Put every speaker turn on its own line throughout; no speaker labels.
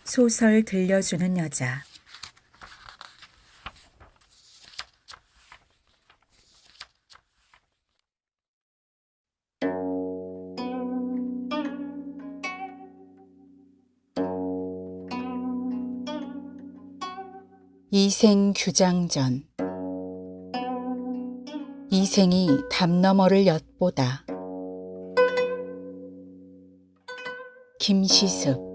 소설 들려주는 여자. 이생 규장전. 이생이 담 너머를 엿보다. 김시습.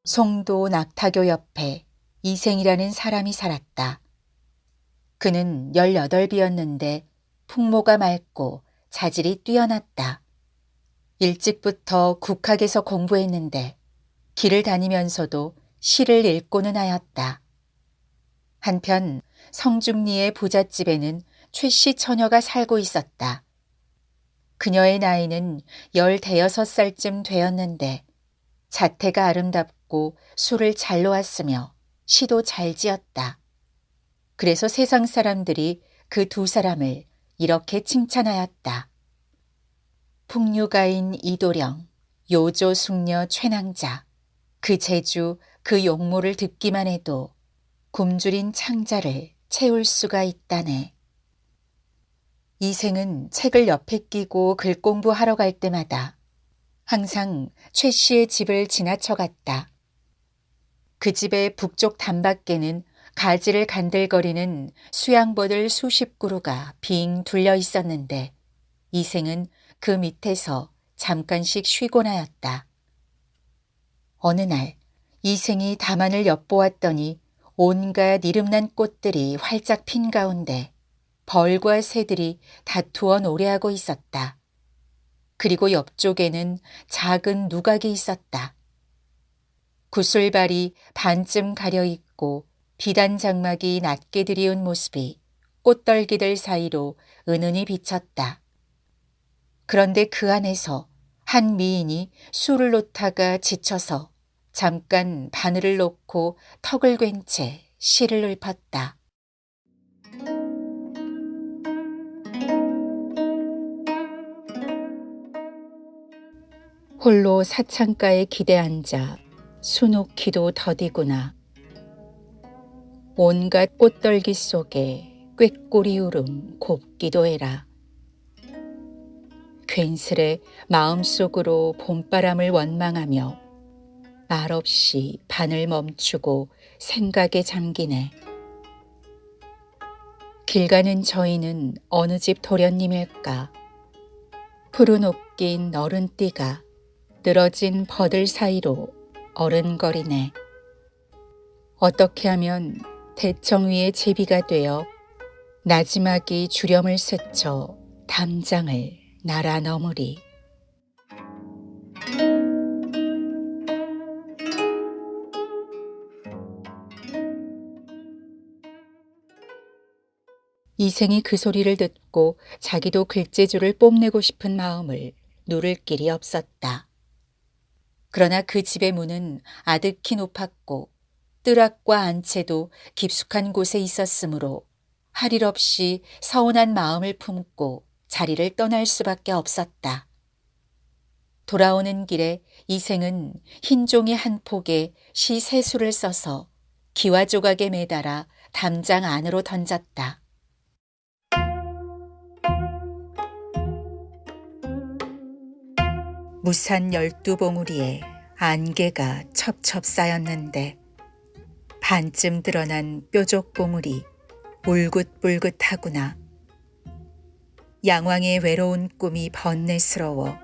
송도 낙타교 옆에 이생이라는 사람이 살았다. 그는 18이었는데 풍모가 맑고 자질이 뛰어났다. 일찍부터 국학에서 공부했는데 길을 다니면서도 시를 읽고는 하였다. 한편 성중리의 부잣집에는 최씨 처녀가 살고 있었다. 그녀의 나이는 15살쯤 되었는데 자태가 아름답고 술을 잘 놓았으며 시도 잘 지었다. 그래서 세상 사람들이 그 두 사람을 이렇게 칭찬하였다. 풍류가인 이도령, 요조 숙녀 최낭자, 그 재주, 그 용모를 듣기만 해도 굶주린 창자를 채울 수가 있다네. 이생은 책을 옆에 끼고 글 공부하러 갈 때마다 항상 최 씨의 집을 지나쳐 갔다. 그 집의 북쪽 단밖에는 가지를 간들거리는 수양버들 수십 그루가 빙 둘려 있었는데 이생은 그 밑에서 잠깐씩 쉬곤 하였다. 어느 날 이생이 담안을 엿보았더니 온갖 이름난 꽃들이 활짝 핀 가운데 벌과 새들이 다투어 노래하고 있었다. 그리고 옆쪽에는 작은 누각이 있었다. 구슬발이 반쯤 가려있고 비단 장막이 낮게 들이운 모습이 꽃떨기들 사이로 은은히 비쳤다. 그런데 그 안에서 한 미인이 술을 놓다가 지쳐서 잠깐 바늘을 놓고 턱을 괜 채 시를 읊었다. 홀로 사창가에 기대 앉아 수놓기도 더디구나. 온갖 꽃떨기 속에 꾀꼬리 울음 곱기도 해라. 괜스레 마음속으로 봄바람을 원망하며 말없이 반을 멈추고 생각에 잠기네. 길 가는 저희는 어느 집 도련님일까. 푸른 옷긴 어른 띠가 늘어진 버들 사이로 어른거리네. 어떻게 하면 대청 위의 제비가 되어 나지막이 주렴을 스쳐 담장을 날아 넘으리. 이생이 그 소리를 듣고 자기도 글재주를 뽐내고 싶은 마음을 누를 길이 없었다. 그러나 그 집의 문은 아득히 높았고 뜰앞과 안채도 깊숙한 곳에 있었으므로 할 일 없이 서운한 마음을 품고 자리를 떠날 수밖에 없었다. 돌아오는 길에 이생은 흰 종이 한 폭에 시 세 수를 써서 기와 조각에 매달아 담장 안으로 던졌다. 무산 12봉우리에 안개가 첩첩 쌓였는데 반쯤 드러난 뾰족 봉우리 울긋불긋하구나. 양왕의 외로운 꿈이 번뇌스러워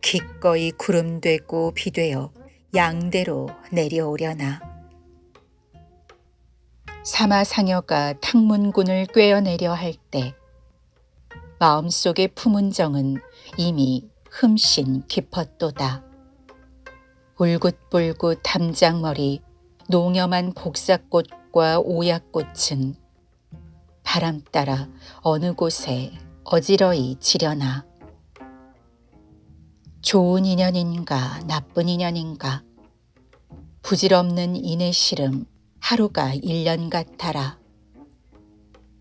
기꺼이 구름되고 비되어 양대로 내려오려나. 사마상여가 탕문군을 꿰어내려 할 때 마음속의 품은 정은 이미 흠씬 깊었도다. 울긋불긋 담장머리 농염한 복사꽃과 오약꽃은 바람 따라 어느 곳에 어지러이 지려나. 좋은 인연인가 나쁜 인연인가 부질없는 인의 시름 하루가 1년 같아라.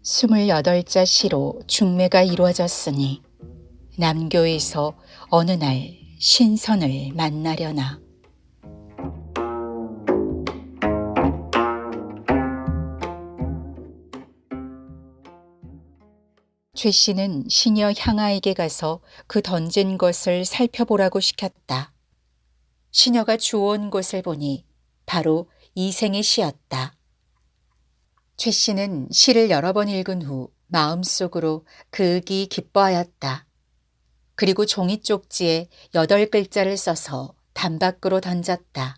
28자 시로 중매가 이루어졌으니 남교에서 어느 날 신선을 만나려나. 최 씨는 시녀 향아에게 가서 그 던진 것을 살펴보라고 시켰다. 시녀가 주워온 것을 보니 바로 이생의 시였다. 최 씨는 시를 여러 번 읽은 후 마음속으로 극이 기뻐하였다. 그리고 종이 쪽지에 8글자를 써서 담 밖으로 던졌다.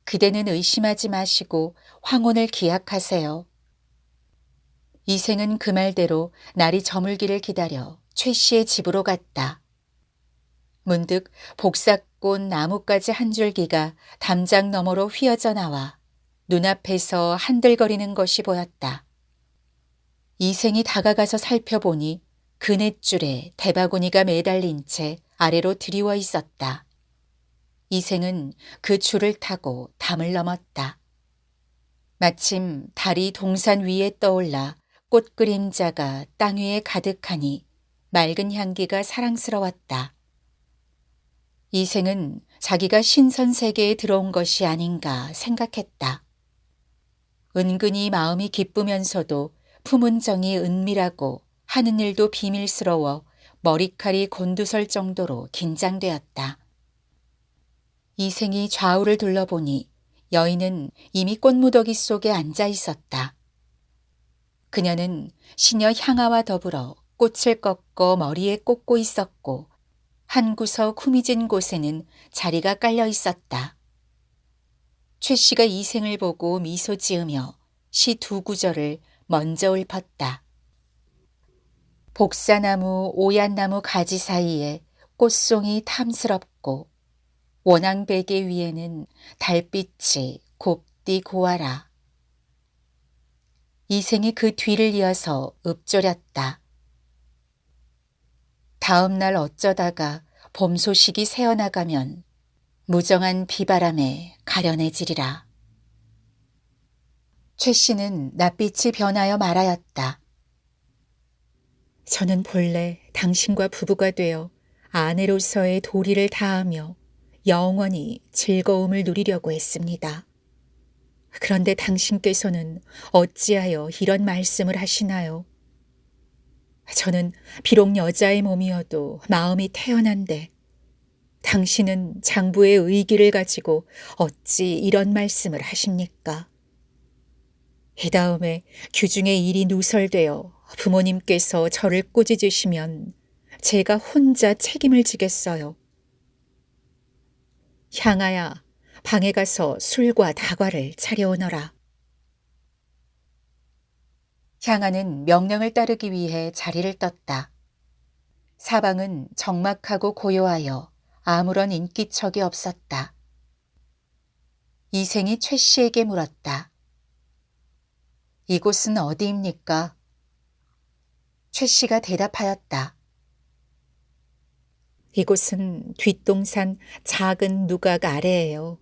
그대는 의심하지 마시고 황혼을 기약하세요. 이생은 그 말대로 날이 저물기를 기다려 최 씨의 집으로 갔다. 문득 복사꽃 나뭇가지 한 줄기가 담장 너머로 휘어져 나와 눈앞에서 한들거리는 것이 보였다. 이생이 다가가서 살펴보니 그냇줄에 대바구니가 매달린 채 아래로 드리워 있었다. 이생은 그 줄을 타고 담을 넘었다. 마침 달이 동산 위에 떠올라 꽃 그림자가 땅 위에 가득하니 맑은 향기가 사랑스러웠다. 이생은 자기가 신선 세계에 들어온 것이 아닌가 생각했다. 은근히 마음이 기쁘면서도 품은 정이 은밀하고 하는 일도 비밀스러워 머리칼이 곤두설 정도로 긴장되었다. 이생이 좌우를 둘러보니 여인은 이미 꽃무더기 속에 앉아 있었다. 그녀는 시녀 향아와 더불어 꽃을 꺾어 머리에 꽂고 있었고 한 구석 후미진 곳에는 자리가 깔려 있었다. 최 씨가 이생을 보고 미소 지으며 시 2구절을 먼저 읊었다. 복사나무 오얏나무 가지 사이에 꽃송이 탐스럽고 원앙베개 위에는 달빛이 곱디 고와라. 이생이 그 뒤를 이어서 읊조렸다. 다음 날 어쩌다가 봄 소식이 새어나가면 무정한 비바람에 가련해지리라. 최 씨는 낯빛이 변하여 말하였다. 저는 본래 당신과 부부가 되어 아내로서의 도리를 다하며 영원히 즐거움을 누리려고 했습니다. 그런데 당신께서는 어찌하여 이런 말씀을 하시나요? 저는 비록 여자의 몸이어도 마음이 태어난데 당신은 장부의 의기를 가지고 어찌 이런 말씀을 하십니까? 이 다음에 규중의 일이 누설되어 부모님께서 저를 꾸짖으시면 제가 혼자 책임을 지겠어요. 향아야, 방에 가서 술과 다과를 차려오너라. 향아는 명령을 따르기 위해 자리를 떴다. 사방은 적막하고 고요하여 아무런 인기척이 없었다. 이생이 최 씨에게 물었다. 이곳은 어디입니까? 최 씨가 대답하였다. 이곳은 뒷동산 작은 누각 아래예요.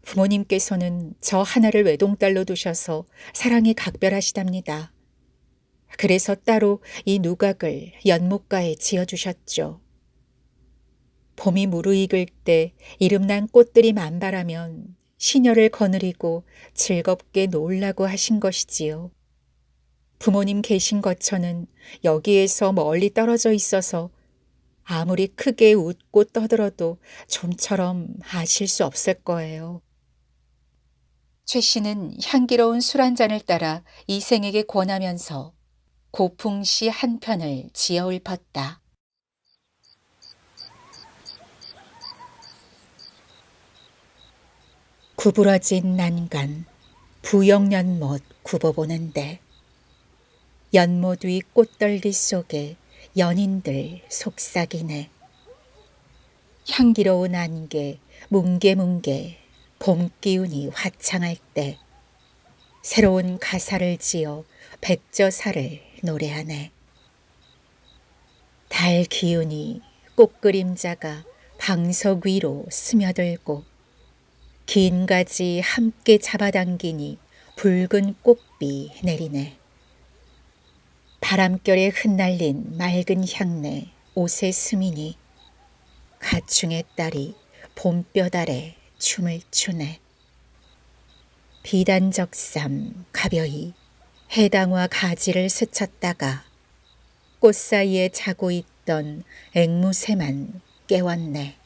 부모님께서는 저 하나를 외동딸로 두셔서 사랑이 각별하시답니다. 그래서 따로 이 누각을 연못가에 지어주셨죠. 봄이 무르익을 때 이름난 꽃들이 만발하면 시녀를 거느리고 즐겁게 놀라고 하신 것이지요. 부모님 계신 거처는 여기에서 멀리 떨어져 있어서 아무리 크게 웃고 떠들어도 좀처럼 아실 수 없을 거예요. 최 씨는 향기로운 술 한 잔을 따라 이생에게 권하면서 고풍시 한 편을 지어 읊었다. 구부러진 난간 부영연못 굽어보는데 연못 위 꽃떨기 속에 연인들 속삭이네. 향기로운 안개 뭉게뭉게 봄 기운이 화창할 때 새로운 가사를 지어 백저사를 노래하네. 달 기운이 꽃그림자가 방석 위로 스며들고 긴 가지 함께 잡아당기니 붉은 꽃비 내리네. 바람결에 흩날린 맑은 향내 옷의 스민이 가충의 딸이 봄볕 아래 춤을 추네. 비단적삼 가벼이 해당화 가지를 스쳤다가 꽃 사이에 자고 있던 앵무새만 깨웠네.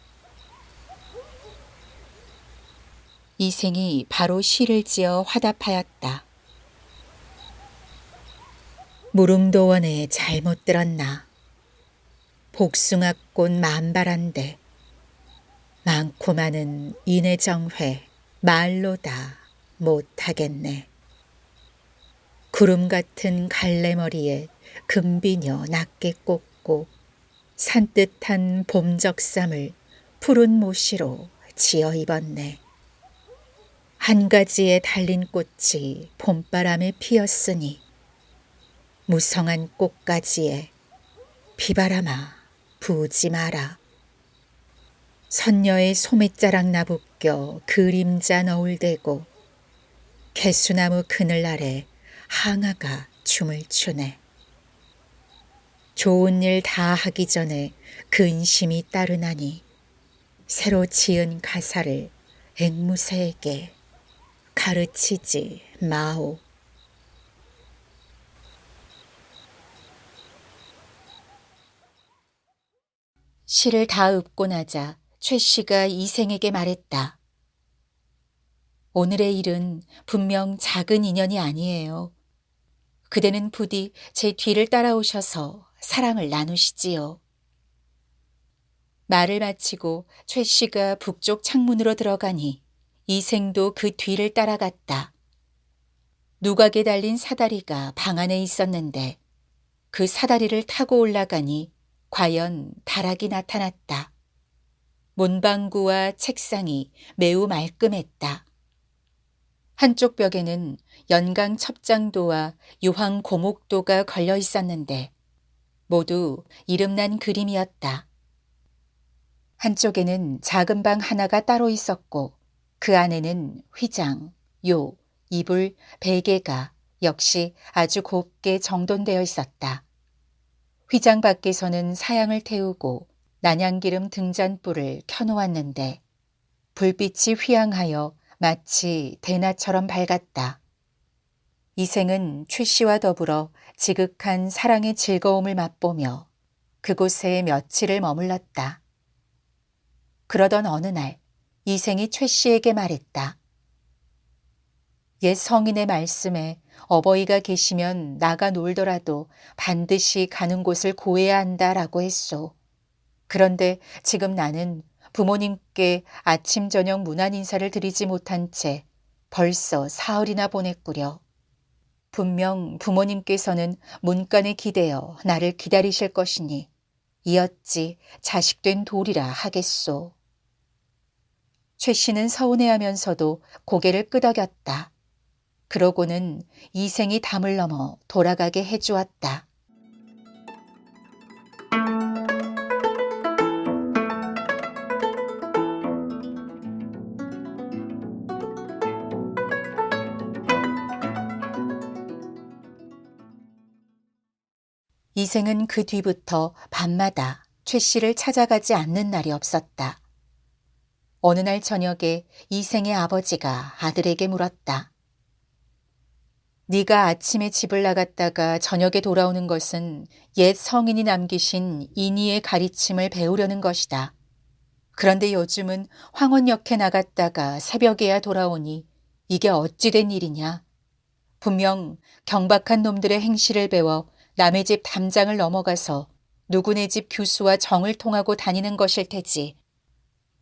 이생이 바로 시를 지어 화답하였다. 무릉도원에 잘못 들었나. 복숭아꽃 만발한데 많고 많은 인애정회 말로 다 못하겠네. 구름 같은 갈래머리에 금비녀 낮게 꽂고 산뜻한 봄적삼을 푸른 모시로 지어 입었네. 한 가지에 달린 꽃이 봄바람에 피었으니 무성한 꽃가지에 비바람아 부지 마라. 선녀의 소매자락 나부껴 그림자 너울대고 개수나무 그늘 아래 항아가 춤을 추네. 좋은 일 다 하기 전에 근심이 따르나니 새로 지은 가사를 앵무새에게 가르치지 마오. 시를 다 읊고 나자 최 씨가 이생에게 말했다. 오늘의 일은 분명 작은 인연이 아니에요. 그대는 부디 제 뒤를 따라오셔서 사랑을 나누시지요. 말을 마치고 최 씨가 북쪽 창문으로 들어가니 이생도 그 뒤를 따라갔다. 누각에 달린 사다리가 방 안에 있었는데 그 사다리를 타고 올라가니 과연 다락이 나타났다. 문방구와 책상이 매우 말끔했다. 한쪽 벽에는 연강 첩장도와 유황 고목도가 걸려 있었는데 모두 이름난 그림이었다. 한쪽에는 작은 방 하나가 따로 있었고 그 안에는 휘장, 요, 이불, 베개가 역시 아주 곱게 정돈되어 있었다. 휘장 밖에서는 사양을 태우고 난양기름 등잔불을 켜놓았는데 불빛이 휘황하여 마치 대낮처럼 밝았다. 이생은 최 씨와 더불어 지극한 사랑의 즐거움을 맛보며 그곳에 며칠을 머물렀다. 그러던 어느 날 이생이 최 씨에게 말했다. 옛 성인의 말씀에 어버이가 계시면 나가 놀더라도 반드시 가는 곳을 고해야 한다라고 했소. 그런데 지금 나는 부모님께 아침 저녁 문안 인사를 드리지 못한 채 벌써 사흘이나 보냈구려. 분명 부모님께서는 문간에 기대어 나를 기다리실 것이니 이었지 자식된 도리라 하겠소. 최 씨는 서운해하면서도 고개를 끄덕였다. 그러고는 이생이 담을 넘어 돌아가게 해주었다. 이생은 그 뒤부터 밤마다 최 씨를 찾아가지 않는 날이 없었다. 어느 날 저녁에 이생의 아버지가 아들에게 물었다. 네가 아침에 집을 나갔다가 저녁에 돌아오는 것은 옛 성인이 남기신 인의의 가르침을 배우려는 것이다. 그런데 요즘은 황혼역에 나갔다가 새벽에야 돌아오니 이게 어찌 된 일이냐. 분명 경박한 놈들의 행실을 배워 남의 집 담장을 넘어가서 누구네 집 교수와 정을 통하고 다니는 것일 테지.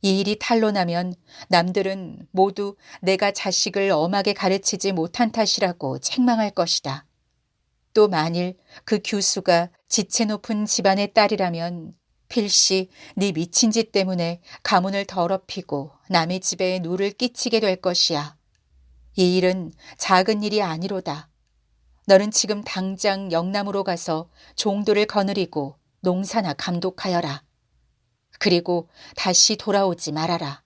이 일이 탄로나면 남들은 모두 내가 자식을 엄하게 가르치지 못한 탓이라고 책망할 것이다. 또 만일 그 교수가 지체 높은 집안의 딸이라면 필시 네 미친 짓 때문에 가문을 더럽히고 남의 집에 누를 끼치게 될 것이야. 이 일은 작은 일이 아니로다. 너는 지금 당장 영남으로 가서 종도를 거느리고 농사나 감독하여라. 그리고 다시 돌아오지 말아라.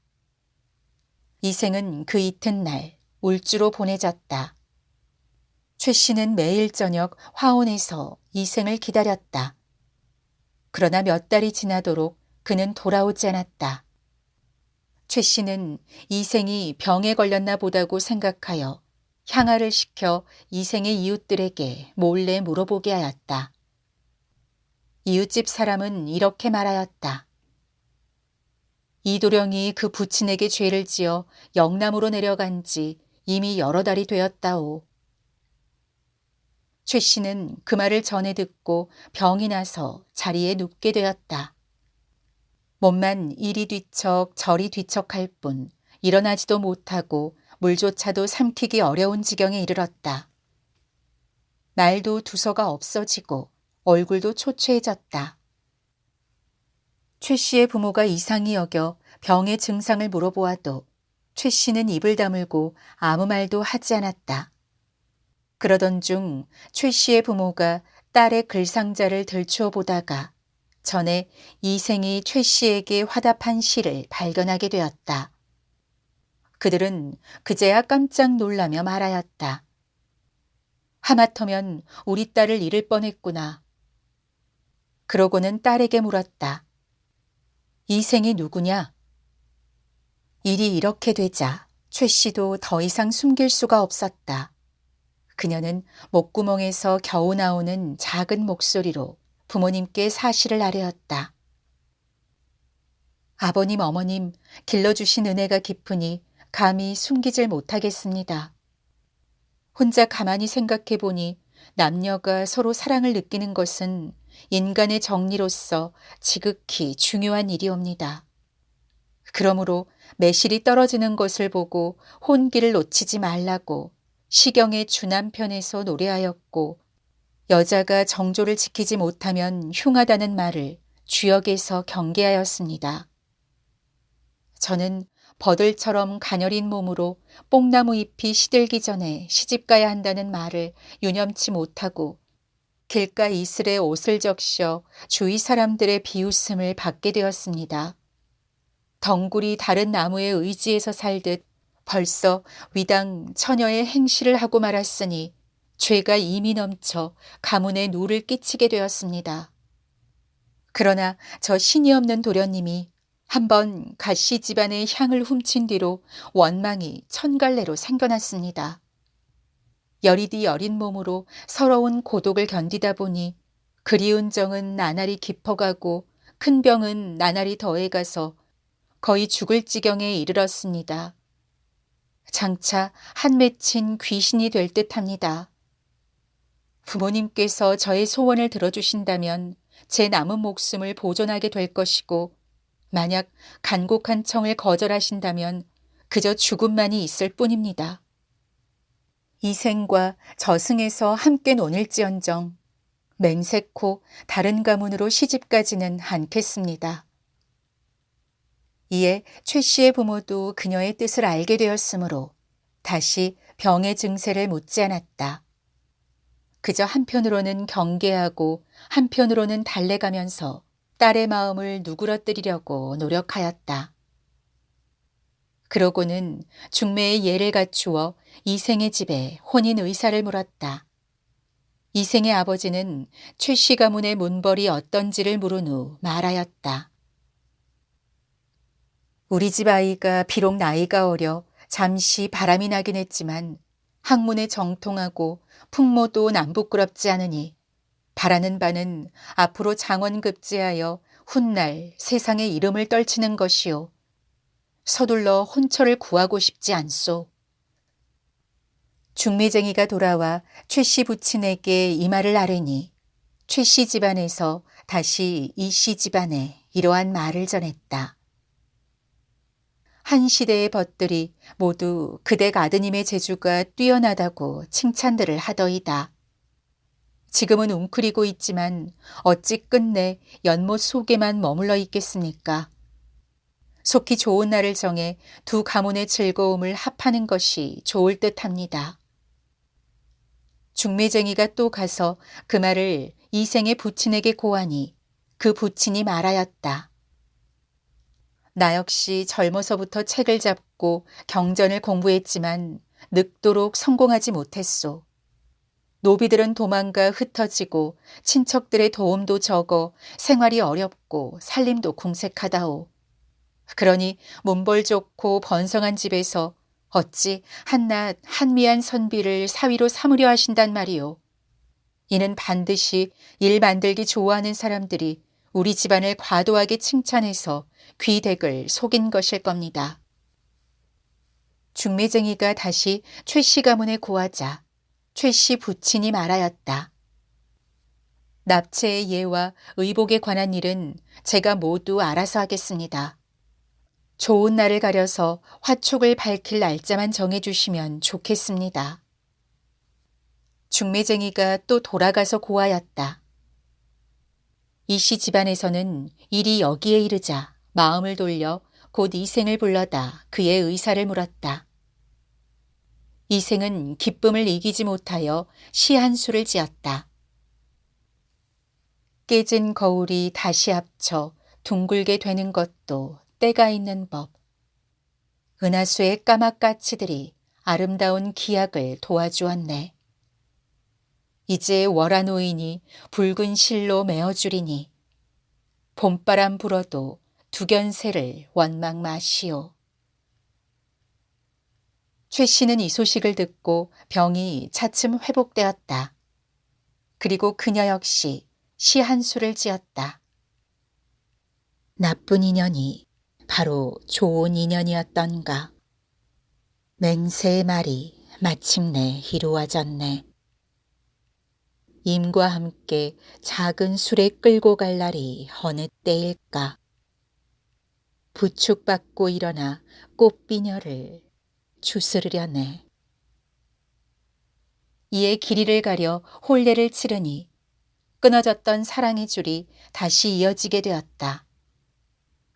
이생은 그 이튿날 울주로 보내졌다. 최 씨는 매일 저녁 화원에서 이생을 기다렸다. 그러나 몇 달이 지나도록 그는 돌아오지 않았다. 최 씨는 이생이 병에 걸렸나 보다고 생각하여 향화를 시켜 이생의 이웃들에게 몰래 물어보게 하였다. 이웃집 사람은 이렇게 말하였다. 이도령이 그 부친에게 죄를 지어 영남으로 내려간 지 이미 여러 달이 되었다오. 최 씨는 그 말을 전해 듣고 병이 나서 자리에 눕게 되었다. 몸만 이리 뒤척 저리 뒤척할 뿐 일어나지도 못하고 물조차도 삼키기 어려운 지경에 이르렀다. 말도 두서가 없어지고 얼굴도 초췌해졌다. 최 씨의 부모가 이상히 여겨 병의 증상을 물어보아도 최 씨는 입을 다물고 아무 말도 하지 않았다. 그러던 중 최 씨의 부모가 딸의 글상자를 들추어 보다가 전에 이생이 최 씨에게 화답한 시를 발견하게 되었다. 그들은 그제야 깜짝 놀라며 말하였다. 하마터면 우리 딸을 잃을 뻔했구나. 그러고는 딸에게 물었다. 이생이 누구냐? 일이 이렇게 되자 최 씨도 더 이상 숨길 수가 없었다. 그녀는 목구멍에서 겨우 나오는 작은 목소리로 부모님께 사실을 아뢰었다. 아버님, 어머님, 길러주신 은혜가 깊으니 감히 숨기질 못하겠습니다. 혼자 가만히 생각해 보니 남녀가 서로 사랑을 느끼는 것은 인간의 정리로서 지극히 중요한 일이옵니다. 그러므로 매실이 떨어지는 것을 보고 혼기를 놓치지 말라고 시경의 주남편에서 노래하였고, 여자가 정조를 지키지 못하면 흉하다는 말을 주역에서 경계하였습니다. 저는 버들처럼 가녀린 몸으로 뽕나무 잎이 시들기 전에 시집가야 한다는 말을 유념치 못하고 길가 이슬에 옷을 적셔 주위 사람들의 비웃음을 받게 되었습니다. 덩굴이 다른 나무에 의지해서 살듯 벌써 위당 처녀의 행실을 하고 말았으니 죄가 이미 넘쳐 가문에 누를 끼치게 되었습니다. 그러나 저 신이 없는 도련님이 한번 가씨 집안의 향을 훔친 뒤로 원망이 천갈래로 생겨났습니다. 여리디 여린 몸으로 서러운 고독을 견디다 보니 그리운 정은 나날이 깊어가고 큰 병은 나날이 더해가서 거의 죽을 지경에 이르렀습니다. 장차 한 맺힌 귀신이 될 듯합니다. 부모님께서 저의 소원을 들어주신다면 제 남은 목숨을 보존하게 될 것이고, 만약 간곡한 청을 거절하신다면 그저 죽음만이 있을 뿐입니다. 이생과 저승에서 함께 논일지언정 맹세코 다른 가문으로 시집가지는 않겠습니다. 이에 최 씨의 부모도 그녀의 뜻을 알게 되었으므로 다시 병의 증세를 묻지 않았다. 그저 한편으로는 경계하고 한편으로는 달래가면서 딸의 마음을 누그러뜨리려고 노력하였다. 그러고는 중매의 예를 갖추어 이생의 집에 혼인 의사를 물었다. 이생의 아버지는 최 씨 가문의 문벌이 어떤지를 물은 후 말하였다. 우리 집 아이가 비록 나이가 어려 잠시 바람이 나긴 했지만 학문에 정통하고 풍모도 남부끄럽지 않으니 바라는 바는 앞으로 장원급제하여 훗날 세상에 이름을 떨치는 것이요. 서둘러 혼처를 구하고 싶지 않소. 중매쟁이가 돌아와 최 씨 부친에게 이 말을 아뢰니 최 씨 집안에서 다시 이 씨 집안에 이러한 말을 전했다. 한 시대의 벗들이 모두 그댁 아드님의 재주가 뛰어나다고 칭찬들을 하더이다. 지금은 웅크리고 있지만 어찌 끝내 연못 속에만 머물러 있겠습니까? 속히 좋은 날을 정해 두 가문의 즐거움을 합하는 것이 좋을 듯합니다. 중매쟁이가 또 가서 그 말을 이생의 부친에게 고하니 그 부친이 말하였다. 나 역시 젊어서부터 책을 잡고 경전을 공부했지만 늙도록 성공하지 못했소. 노비들은 도망가 흩어지고 친척들의 도움도 적어 생활이 어렵고 살림도 궁색하다오. 그러니 문벌 좋고 번성한 집에서 어찌 한낱 한미한 선비를 사위로 삼으려 하신단 말이오. 이는 반드시 일 만들기 좋아하는 사람들이 우리 집안을 과도하게 칭찬해서 귀댁을 속인 것일 겁니다. 중매쟁이가 다시 최 씨 가문에 고하자 최 씨 부친이 말하였다. 납체의 예와 의복에 관한 일은 제가 모두 알아서 하겠습니다. 좋은 날을 가려서 화촉을 밝힐 날짜만 정해주시면 좋겠습니다. 중매쟁이가 또 돌아가서 고하였다. 이 씨 집안에서는 일이 여기에 이르자 마음을 돌려 곧 이생을 불러다 그의 의사를 물었다. 이생은 기쁨을 이기지 못하여 시 한 수를 지었다. 깨진 거울이 다시 합쳐 둥글게 되는 것도 때가 있는 법. 은하수의 까맣까치들이 아름다운 기약을 도와주었네. 이제 월화 노인이 붉은 실로 메어주리니 봄바람 불어도 두견새를 원망 마시오. 최 씨는 이 소식을 듣고 병이 차츰 회복되었다. 그리고 그녀 역시 시 한 수를 지었다. 나쁜 인연이 바로 좋은 인연이었던가. 맹세의 말이 마침내 이루어졌네. 임과 함께 작은 술에 끌고 갈 날이 어느 때일까. 부축받고 일어나 꽃비녀를 주스르려네. 이에 길이를 가려 혼례를 치르니 끊어졌던 사랑의 줄이 다시 이어지게 되었다.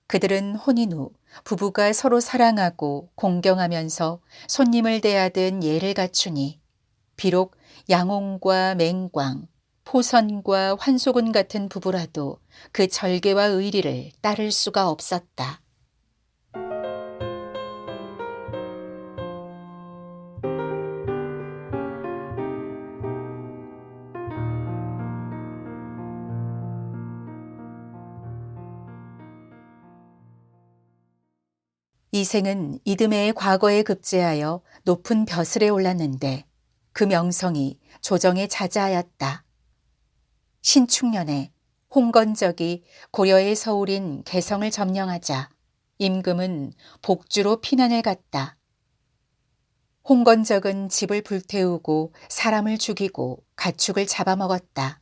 그들은 혼인 후 부부가 서로 사랑하고 공경하면서 손님을 대하듯 예를 갖추니 비록 양홍과 맹광, 포선과 환소군 같은 부부라도 그 절개와 의리를 따를 수가 없었다. 이생은 이듬해의 과거에 급제하여 높은 벼슬에 올랐는데 그 명성이 조정에 자자하였다. 신축년에 홍건적이 고려의 서울인 개성을 점령하자 임금은 복주로 피난을 갔다. 홍건적은 집을 불태우고 사람을 죽이고 가축을 잡아먹었다.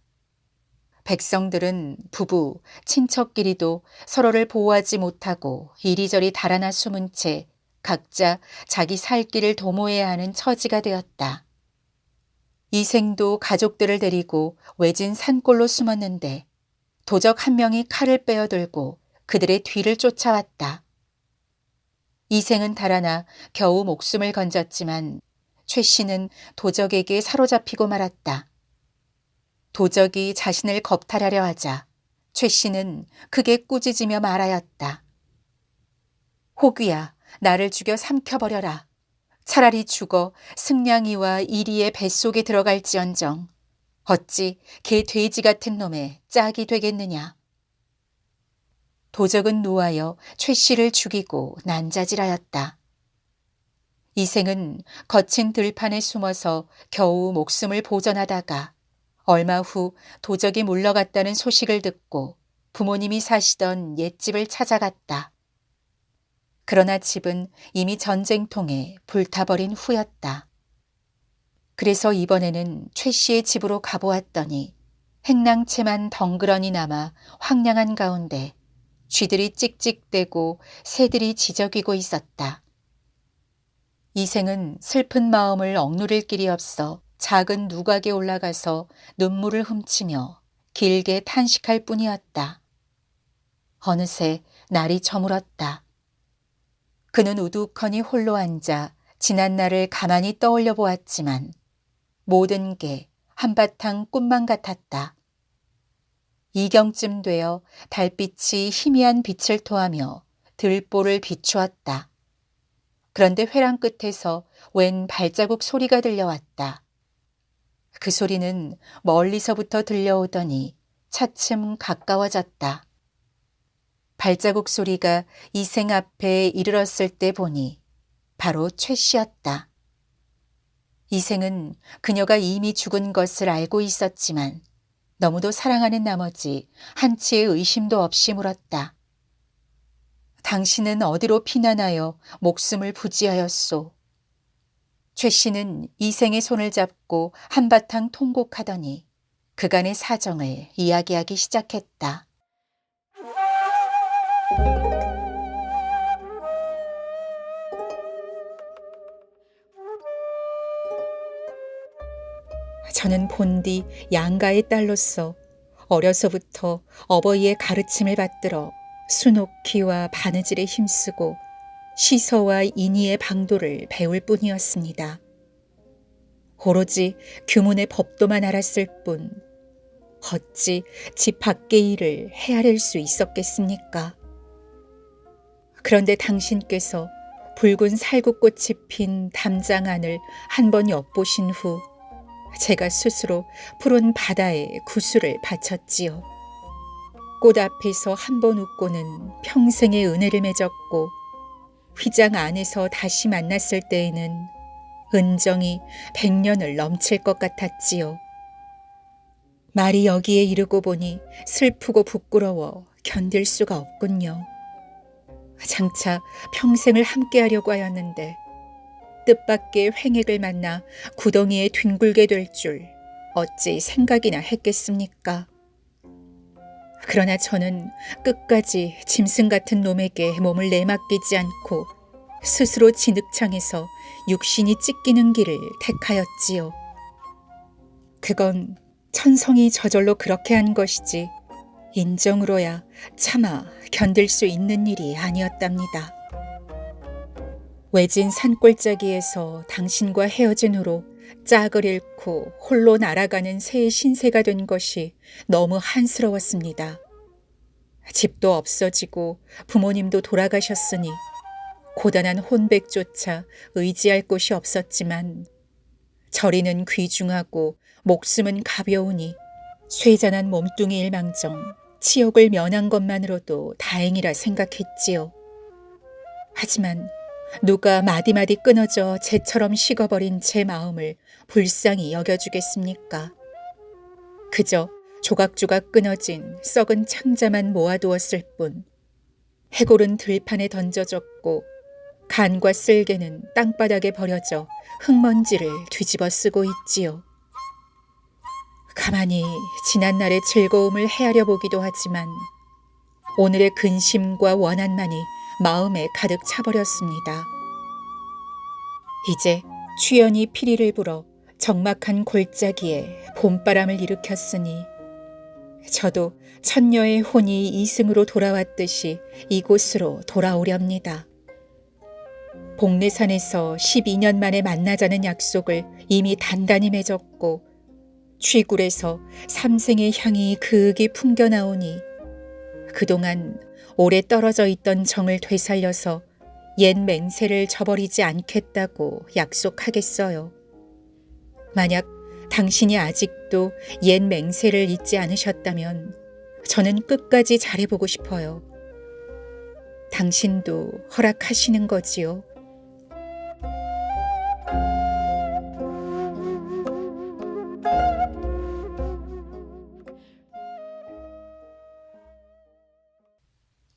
백성들은 부부, 친척끼리도 서로를 보호하지 못하고 이리저리 달아나 숨은 채 각자 자기 살 길을 도모해야 하는 처지가 되었다. 이생도 가족들을 데리고 외진 산골로 숨었는데 도적 한 명이 칼을 빼어들고 그들의 뒤를 쫓아왔다. 이생은 달아나 겨우 목숨을 건졌지만 최 씨는 도적에게 사로잡히고 말았다. 도적이 자신을 겁탈하려 하자 최 씨는 크게 꾸짖으며 말하였다. 호귀야, 나를 죽여 삼켜버려라. 차라리 죽어 승냥이와 이리의 뱃속에 들어갈지언정 어찌 개 돼지 같은 놈의 짝이 되겠느냐. 도적은 노하여 최 씨를 죽이고 난자질하였다. 이생은 거친 들판에 숨어서 겨우 목숨을 보전하다가 얼마 후 도적이 물러갔다는 소식을 듣고 부모님이 사시던 옛집을 찾아갔다. 그러나 집은 이미 전쟁통에 불타버린 후였다. 그래서 이번에는 최 씨의 집으로 가보았더니 행랑채만 덩그러니 남아 황량한 가운데 쥐들이 찍찍대고 새들이 지저귀고 있었다. 이생은 슬픈 마음을 억누를 길이 없어 작은 누각에 올라가서 눈물을 훔치며 길게 탄식할 뿐이었다. 어느새 날이 저물었다. 그는 우두커니 홀로 앉아 지난 날을 가만히 떠올려 보았지만 모든 게 한바탕 꿈만 같았다. 이경쯤 되어 달빛이 희미한 빛을 토하며 들보를 비추었다. 그런데 회랑 끝에서 웬 발자국 소리가 들려왔다. 그 소리는 멀리서부터 들려오더니 차츰 가까워졌다. 발자국 소리가 이생 앞에 이르렀을 때 보니 바로 최 씨였다. 이생은 그녀가 이미 죽은 것을 알고 있었지만 너무도 사랑하는 나머지 한치의 의심도 없이 물었다. 당신은 어디로 피난하여 목숨을 부지하였소? 최 씨는 이생의 손을 잡고 한바탕 통곡하더니 그간의 사정을 이야기하기 시작했다. 저는 본디 양가의 딸로서 어려서부터 어버이의 가르침을 받들어 수놓기와 바느질에 힘쓰고 시서와 인의의 방도를 배울 뿐이었습니다. 오로지 규문의 법도만 알았을 뿐 어찌 집 밖의 일을 헤아릴 수 있었겠습니까? 그런데 당신께서 붉은 살구꽃이 핀 담장 안을 한번 엿보신 후 제가 스스로 푸른 바다에 구슬을 바쳤지요. 꽃 앞에서 한번 웃고는 평생의 은혜를 맺었고 휘장 안에서 다시 만났을 때에는 은정이 100년을 넘칠 것 같았지요. 말이 여기에 이르고 보니 슬프고 부끄러워 견딜 수가 없군요. 장차 평생을 함께하려고 하였는데 뜻밖의 횡액을 만나 구덩이에 뒹굴게 될 줄 어찌 생각이나 했겠습니까? 그러나 저는 끝까지 짐승 같은 놈에게 몸을 내맡기지 않고 스스로 진흙창에서 육신이 찢기는 길을 택하였지요. 그건 천성이 저절로 그렇게 한 것이지 인정으로야 차마 견딜 수 있는 일이 아니었답니다. 외진 산골짜기에서 당신과 헤어진 후로 짝을 잃고 홀로 날아가는 새의 신세가 된 것이 너무 한스러웠습니다. 집도 없어지고 부모님도 돌아가셨으니 고단한 혼백조차 의지할 곳이 없었지만 저리는 귀중하고 목숨은 가벼우니 쇠잔한 몸뚱이일 망정 치욕을 면한 것만으로도 다행이라 생각했지요. 하지만 누가 마디마디 끊어져 재처럼 식어버린 제 마음을 불쌍히 여겨주겠습니까? 그저 조각조각 끊어진 썩은 창자만 모아두었을 뿐 해골은 들판에 던져졌고 간과 쓸개는 땅바닥에 버려져 흙먼지를 뒤집어 쓰고 있지요. 가만히 지난날의 즐거움을 헤아려 보기도 하지만 오늘의 근심과 원한만이 마음에 가득 차버렸습니다. 이제 취연이 피리를 불어 적막한 골짜기에 봄바람을 일으켰으니 저도 천녀의 혼이 이승으로 돌아왔듯이 이곳으로 돌아오렵니다. 복례산에서 12년 만에 만나자는 약속을 이미 단단히 맺었고 취굴에서 삼생의 향이 그윽이 풍겨나오니 그동안 오래 떨어져 있던 정을 되살려서 옛 맹세를 저버리지 않겠다고 약속하겠어요. 만약 당신이 아직도 옛 맹세를 잊지 않으셨다면 저는 끝까지 잘해보고 싶어요. 당신도 허락하시는 거지요.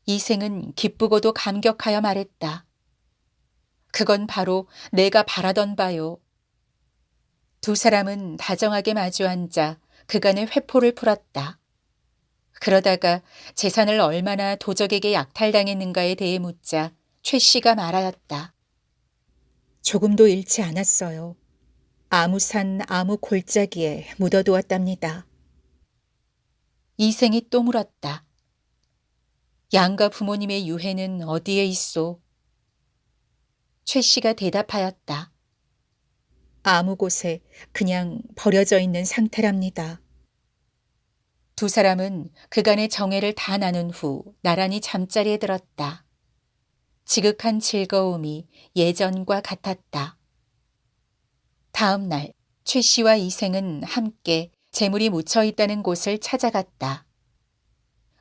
이생은 기쁘고도 감격하여 말했다. 그건 바로 내가 바라던 바요. 두 사람은 다정하게 마주 앉아 그간의 회포를 풀었다. 그러다가 재산을 얼마나 도적에게 약탈당했는가에 대해 묻자 최 씨가 말하였다. 조금도 잃지 않았어요. 아무 산 아무 골짜기에 묻어두었답니다. 이생이 또 물었다. 양가 부모님의 유해는 어디에 있소? 최 씨가 대답하였다. 아무 곳에 그냥 버려져 있는 상태랍니다. 두 사람은 그간의 정애를 다 나눈 후 나란히 잠자리에 들었다. 지극한 즐거움이 예전과 같았다. 다음 날 최 씨와 이생은 함께 재물이 묻혀 있다는 곳을 찾아갔다.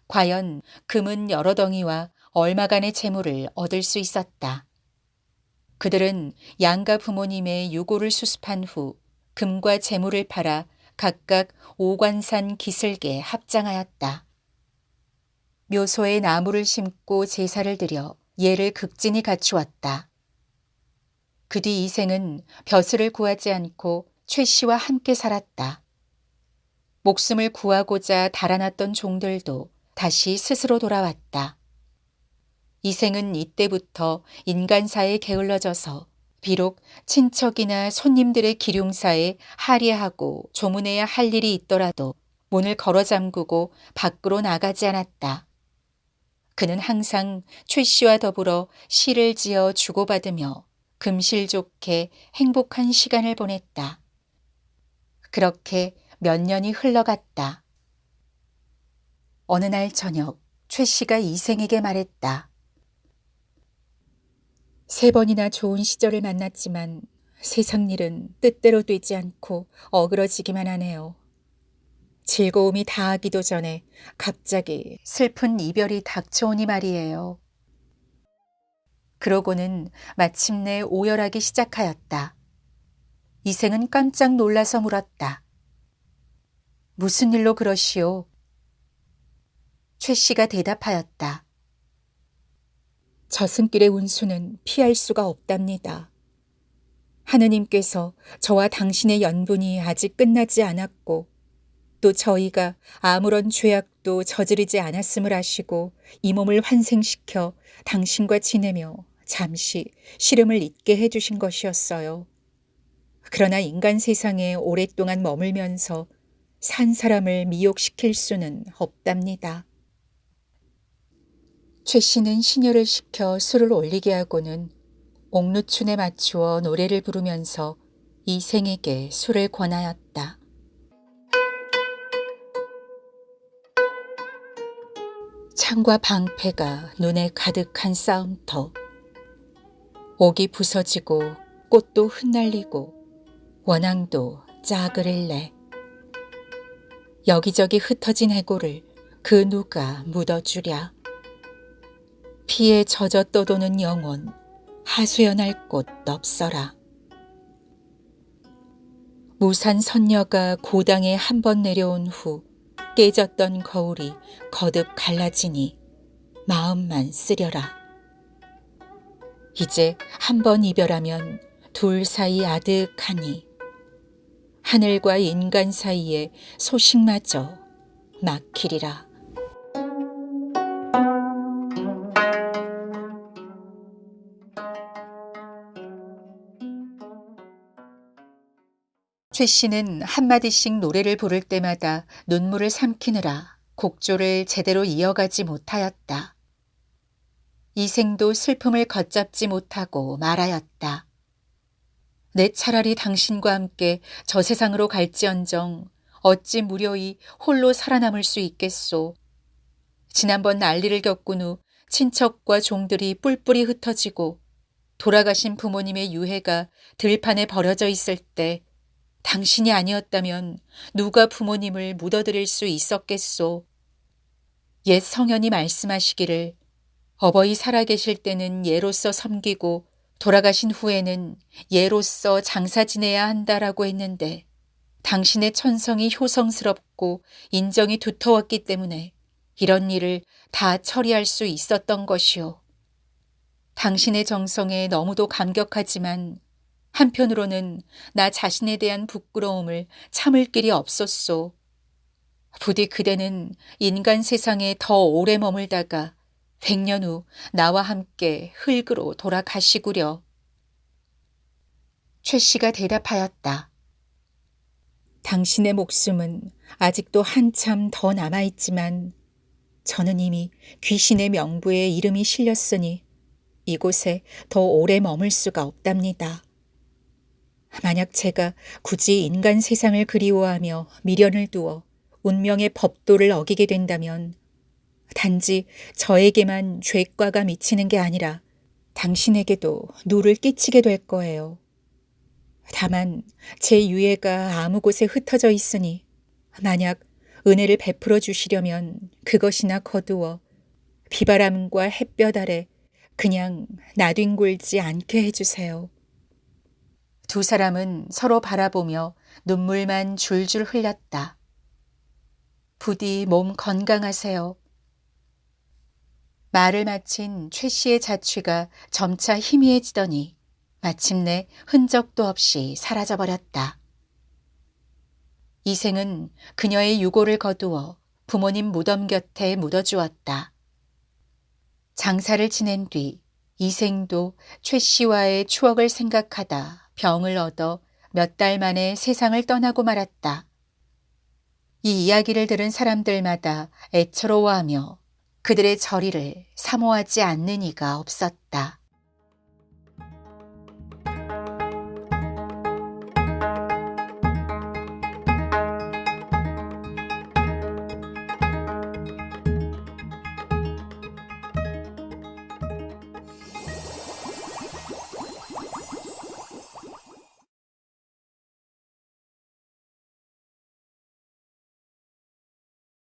과연 금은 여러 덩이와 얼마간의 재물을 얻을 수 있었다. 그들은 양가 부모님의 유고를 수습한 후 금과 재물을 팔아 각각 오관산 기슭에 합장하였다. 묘소에 나무를 심고 제사를 드려 예를 극진히 갖추었다. 그 뒤 이생은 벼슬을 구하지 않고 최 씨와 함께 살았다. 목숨을 구하고자 달아났던 종들도 다시 스스로 돌아왔다. 이생은 이때부터 인간사에 게을러져서 비록 친척이나 손님들의 기륭사에 할애하고 조문해야 할 일이 있더라도 문을 걸어 잠그고 밖으로 나가지 않았다. 그는 항상 최 씨와 더불어 시를 지어 주고받으며 금실 좋게 행복한 시간을 보냈다. 그렇게 몇 년이 흘러갔다. 어느 날 저녁 최 씨가 이생에게 말했다. 3번이나 좋은 시절을 만났지만 세상 일은 뜻대로 되지 않고 어그러지기만 하네요. 즐거움이 다하기도 전에 갑자기 슬픈 이별이 닥쳐오니 말이에요. 그러고는 마침내 오열하기 시작하였다. 이생은 깜짝 놀라서 물었다. 무슨 일로 그러시오? 최 씨가 대답하였다. 저승길의 운수는 피할 수가 없답니다. 하느님께서 저와 당신의 연분이 아직 끝나지 않았고 또 저희가 아무런 죄악도 저지르지 않았음을 아시고 이 몸을 환생시켜 당신과 지내며 잠시 시름을 잊게 해주신 것이었어요. 그러나 인간 세상에 오랫동안 머물면서 산 사람을 미혹시킬 수는 없답니다. 최 씨는 시녀를 시켜 술을 올리게 하고는 옥루춘에 맞추어 노래를 부르면서 이생에게 술을 권하였다. 창과 방패가 눈에 가득한 싸움터. 옥이 부서지고 꽃도 흩날리고 원앙도 짜그릴래. 여기저기 흩어진 해골을 그 누가 묻어주랴. 피에 젖어 떠도는 영혼 하수연할 곳 없어라. 무산 선녀가 고당에 한 번 내려온 후 깨졌던 거울이 거듭 갈라지니 마음만 쓰려라. 이제 한 번 이별하면 둘 사이 아득하니 하늘과 인간 사이에 소식마저 막히리라. 최 씨는 한마디씩 노래를 부를 때마다 눈물을 삼키느라 곡조를 제대로 이어가지 못하였다. 이생도 슬픔을 걷잡지 못하고 말하였다. 내 차라리 당신과 함께 저 세상으로 갈지언정 어찌 무료히 홀로 살아남을 수 있겠소. 지난번 난리를 겪은 후 친척과 종들이 뿔뿔이 흩어지고 돌아가신 부모님의 유해가 들판에 버려져 있을 때 당신이 아니었다면 누가 부모님을 묻어드릴 수 있었겠소. 옛 성현이 말씀하시기를 어버이 살아계실 때는 예로서 섬기고 돌아가신 후에는 예로서 장사 지내야 한다라고 했는데 당신의 천성이 효성스럽고 인정이 두터웠기 때문에 이런 일을 다 처리할 수 있었던 것이오. 당신의 정성에 너무도 감격하지만 한편으로는 나 자신에 대한 부끄러움을 참을 길이 없었소. 부디 그대는 인간 세상에 더 오래 머물다가 100년 후 나와 함께 흙으로 돌아가시구려. 최 씨가 대답하였다. 당신의 목숨은 아직도 한참 더 남아있지만 저는 이미 귀신의 명부에 이름이 실렸으니 이곳에 더 오래 머물 수가 없답니다. 만약 제가 굳이 인간 세상을 그리워하며 미련을 두어 운명의 법도를 어기게 된다면 단지 저에게만 죄과가 미치는 게 아니라 당신에게도 누를 끼치게 될 거예요. 다만 제 유해가 아무 곳에 흩어져 있으니 만약 은혜를 베풀어 주시려면 그것이나 거두어 비바람과 햇볕 아래 그냥 나뒹굴지 않게 해주세요. 두 사람은 서로 바라보며 눈물만 줄줄 흘렸다. 부디 몸 건강하세요. 말을 마친 최 씨의 자취가 점차 희미해지더니 마침내 흔적도 없이 사라져버렸다. 이생은 그녀의 유고를 거두어 부모님 무덤 곁에 묻어주었다. 장사를 지낸 뒤 이생도 최 씨와의 추억을 생각하다 병을 얻어 몇 달 만에 세상을 떠나고 말았다. 이 이야기를 들은 사람들마다 애처로워하며 그들의 절이를 사모하지 않는 이가 없었다.